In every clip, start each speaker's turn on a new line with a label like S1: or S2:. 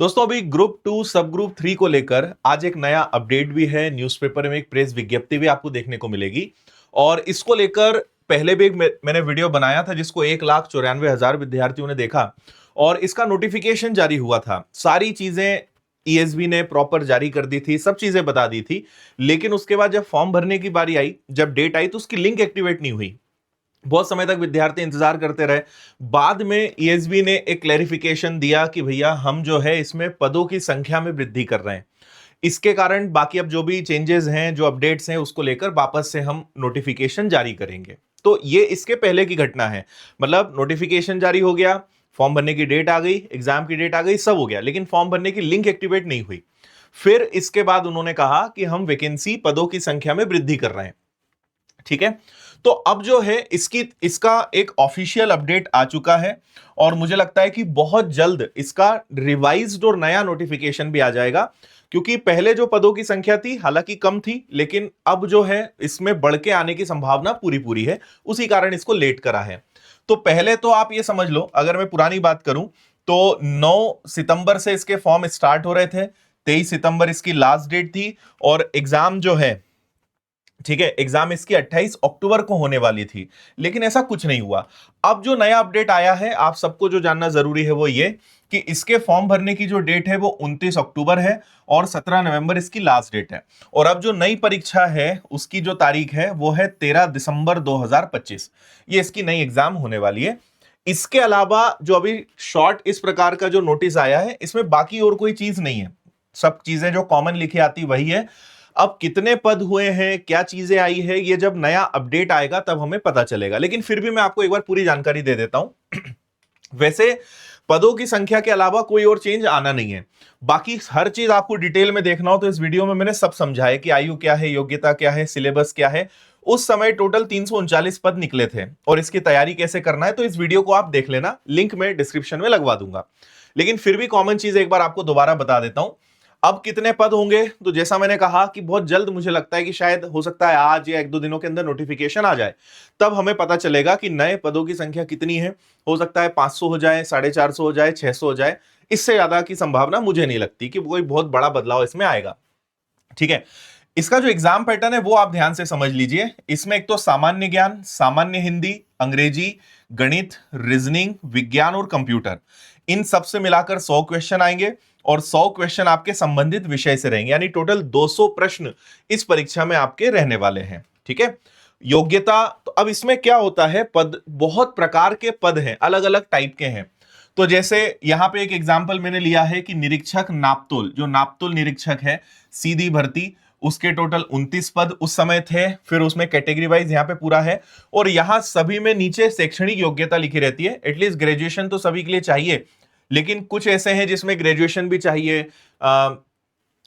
S1: दोस्तों अभी ग्रुप 2 सब ग्रुप 3 को लेकर आज एक नया अपडेट भी है। न्यूज़पेपर में एक प्रेस विज्ञप्ति भी आपको देखने को मिलेगी और इसको लेकर पहले भी एक मैंने वीडियो बनाया था जिसको 1,94,000 विद्यार्थियों ने देखा और इसका नोटिफिकेशन जारी हुआ था। सारी चीजें ईएसबी ने प्रॉपर जारी कर दी थी, सब चीजें बता दी थी, लेकिन उसके बाद जब फॉर्म भरने की बारी आई, जब डेट आई तो उसकी लिंक एक्टिवेट नहीं हुई। बहुत समय तक विद्यार्थी इंतजार करते रहे। बाद में ईएसबी ने एक क्लैरिफिकेशन दिया कि भैया हम जो है इसमें पदों की संख्या में वृद्धि कर रहे हैं। इसके कारण बाकी अब जो भी चेंजेस हैं, जो अपडेट्स हैं, उसको लेकर वापस से हम नोटिफिकेशन जारी करेंगे। तो ये इसके पहले की घटना है। मतलब नोटिफिकेशन जारी हो गया, फॉर्म भरने की डेट आ गई, एग्जाम की डेट आ गई, सब हो गया, लेकिन फॉर्म भरने की लिंक एक्टिवेट नहीं हुई। फिर इसके बाद उन्होंने कहा कि हम वैकेंसी पदों की संख्या में वृद्धि कर रहे हैं। ठीक है, तो अब जो है इसका एक ऑफिशियल अपडेट आ चुका है और मुझे लगता है कि बहुत जल्द इसका रिवाइज्ड और नया नोटिफिकेशन भी आ जाएगा, क्योंकि पहले जो पदों की संख्या थी हालांकि कम थी, लेकिन अब जो है इसमें बढ़ के आने की संभावना पूरी पूरी है। उसी कारण इसको लेट करा है। तो पहले तो आप ये समझ लो, अगर मैं पुरानी बात करूं तो 9 सितंबर से इसके फॉर्म स्टार्ट हो रहे थे, 23 सितंबर इसकी लास्ट डेट थी और एग्जाम जो है, ठीक है, एग्जाम इसकी 28 अक्टूबर को होने वाली थी, लेकिन ऐसा कुछ नहीं हुआ। अब जो नया अपडेट आया है, आप सबको जो जानना जरूरी है वो ये कि इसके फॉर्म भरने की जो डेट है वो 29 अक्टूबर है और 17 नवंबर इसकी लास्ट डेट है। और अब जो नई परीक्षा है उसकी जो तारीख है वो है 13 दिसंबर 2025। ये इसकी नई एग्जाम होने वाली है। इसके अलावा जो अभी शॉर्ट इस प्रकार का जो नोटिस आया है, इसमें बाकी और कोई चीज नहीं है। सब चीजें जो कॉमन लिखी आती वही है। अब कितने पद हुए हैं, क्या चीजें आई है, ये जब नया अपडेट आएगा तब हमें पता चलेगा, लेकिन फिर भी मैं आपको एक बार पूरी जानकारी दे देता हूं। वैसे पदों की संख्या के अलावा कोई और चेंज आना नहीं है। बाकी हर चीज आपको डिटेल में देखना हो तो इस वीडियो में मैंने सब समझाया कि आयु क्या है, योग्यता क्या है, सिलेबस क्या है। उस समय टोटल 339 पद निकले थे और इसकी तैयारी कैसे करना है, तो इस वीडियो को आप देख लेना, लिंक मैं डिस्क्रिप्शन में लगवा दूंगा। लेकिन फिर भी कॉमन चीज एक बार आपको दोबारा बता देता हूं। अब कितने पद होंगे, तो जैसा मैंने कहा कि बहुत जल्द, मुझे लगता है कि शायद हो सकता है आज या 1-2 दिनों के अंदर नोटिफिकेशन आ जाए, तब हमें पता चलेगा कि नए पदों की संख्या कितनी है। हो सकता है 500 हो जाए, 450 हो जाए, 600 हो जाए। इससे ज्यादा की संभावना मुझे नहीं लगती कि कोई बहुत बड़ा बदलाव इसमें आएगा। ठीक है, इसका जो एग्जाम पैटर्न है वो आप ध्यान से समझ लीजिए। इसमें एक तो सामान्य ज्ञान, सामान्य हिंदी, अंग्रेजी, गणित, रीजनिंग, विज्ञान और कंप्यूटर, इन सब से मिलाकर 100 क्वेश्चन आएंगे और 100 क्वेश्चन आपके संबंधित विषय से रहेंगे, यानी टोटल 200 प्रश्न इस परीक्षा में आपके रहने वाले हैं। ठीक है, योग्यता, तो अब इसमें क्या होता है, पद, बहुत प्रकार के पद हैं, अलग अलग टाइप के हैं। तो जैसे यहां पे एक एग्जांपल मैंने लिया है कि निरीक्षक नापतोल, जो नापतोल निरीक्षक है, सीधी भर्ती, उसके टोटल 29 पद उस समय थे। फिर उसमें कैटेगरी वाइज यहाँ पे पूरा है और यहां सभी में नीचे शैक्षणिक योग्यता लिखी रहती है। एटलीस्ट ग्रेजुएशन तो सभी के लिए चाहिए, लेकिन कुछ ऐसे हैं जिसमें ग्रेजुएशन भी चाहिए,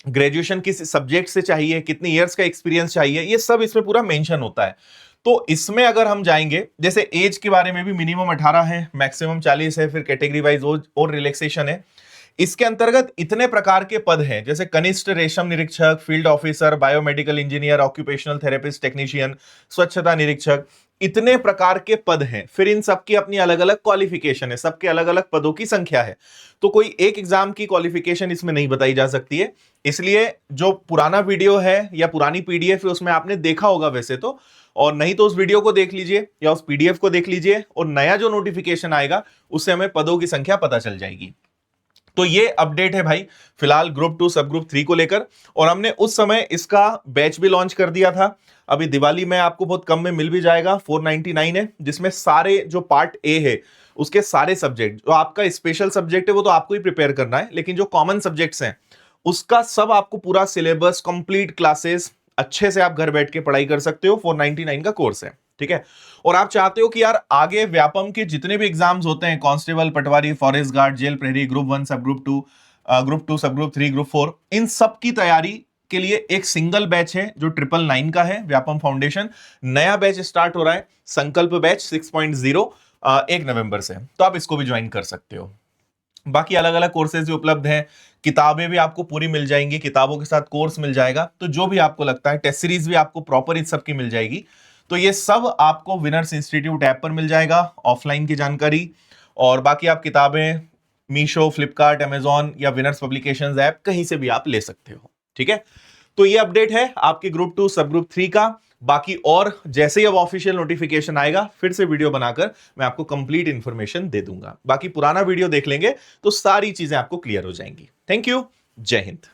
S1: ग्रेजुएशन किस सब्जेक्ट से चाहिए, कितनी इयर्स का एक्सपीरियंस चाहिए, ये सब इसमें पूरा मेंशन होता है। तो इसमें अगर हम जाएंगे, जैसे एज के बारे में भी मिनिमम 18 है, मैक्सिमम 40 है, फिर कैटेगरी वाइज और रिलैक्सेशन है। इसके अंतर्गत इतने प्रकार के पद हैं, जैसे कनिष्ठ रेशम निरीक्षक, field officer, biomedical engineer, occupational therapist technician, स्वच्छता निरीक्षक, इतने प्रकार के पद हैं। फिर इन सबकी अपनी अलग अलग क्वालिफिकेशन है, सबके अलग अलग पदों की संख्या है। तो कोई एक एग्जाम की क्वालिफिकेशन इसमें नहीं बताई जा सकती है। इसलिए जो पुराना वीडियो है या पुरानी पीडीएफ है उसमें आपने देखा होगा वैसे तो, और नहीं तो उस वीडियो को देख लीजिए या उस पीडीएफ को देख लीजिए और नया जो नोटिफिकेशन आएगा उससे हमें पदों की संख्या पता चल जाएगी। तो ये अपडेट है भाई फिलहाल ग्रुप 2 सब ग्रुप 3 को लेकर, और हमने उस समय इसका बैच भी लॉन्च कर दिया था। अभी दिवाली में आपको बहुत कम में मिल भी जाएगा, 499 है, जिसमें सारे जो पार्ट ए है उसके सारे सब्जेक्ट, जो आपका स्पेशल सब्जेक्ट है वो तो आपको ही प्रिपेयर करना है, लेकिन जो कॉमन सब्जेक्ट्स हैं उसका सब आपको पूरा सिलेबस, कंप्लीट क्लासेस, अच्छे से आप घर बैठ के पढ़ाई कर सकते हो। 499 का कोर्स है। ठीक है, और आप चाहते हो कि यार आगे व्यापम के जितने भी एग्जाम्स होते हैं, कांस्टेबल, पटवारी, फॉरेस्ट गार्ड, जेल प्रहरी, ग्रुप 1 सब ग्रुप 2, ग्रुप 2 सब ग्रुप 3, ग्रुप 4, इन सब की तैयारी के लिए एक सिंगल बैच है जो 999 का है, व्यापम फाउंडेशन। नया बैच स्टार्ट हो रहा है, संकल्प बैच 6.0, 1 नवंबर से, तो आप इसको भी ज्वाइन कर सकते हो। बाकी अलग अलग कोर्सेज भी उपलब्ध हैं, किताबें भी आपको पूरी मिल जाएंगी, किताबों के साथ कोर्स मिल जाएगा। तो जो भी आपको लगता है, टेस्ट सीरीज भी आपको प्रॉपर इन सब की मिल जाएगी। तो ये सब आपको विनर्स इंस्टीट्यूट ऐप पर मिल जाएगा, ऑफलाइन की जानकारी। और बाकी आप किताबें मीशो, फ्लिपकार्ट, अमेजॉन या विनर्स पब्लिकेशंस ऐप, कहीं से भी आप ले सकते हो। ठीक है, तो ये अपडेट है आपके ग्रुप 2 सब ग्रुप 3 का। बाकी और जैसे ही अब ऑफिशियल नोटिफिकेशन आएगा फिर से वीडियो बनाकर मैं आपको कंप्लीट इंफॉर्मेशन दे दूंगा। बाकी पुराना वीडियो देख लेंगे तो सारी चीजें आपको क्लियर हो जाएंगी। थैंक यू, जय हिंद।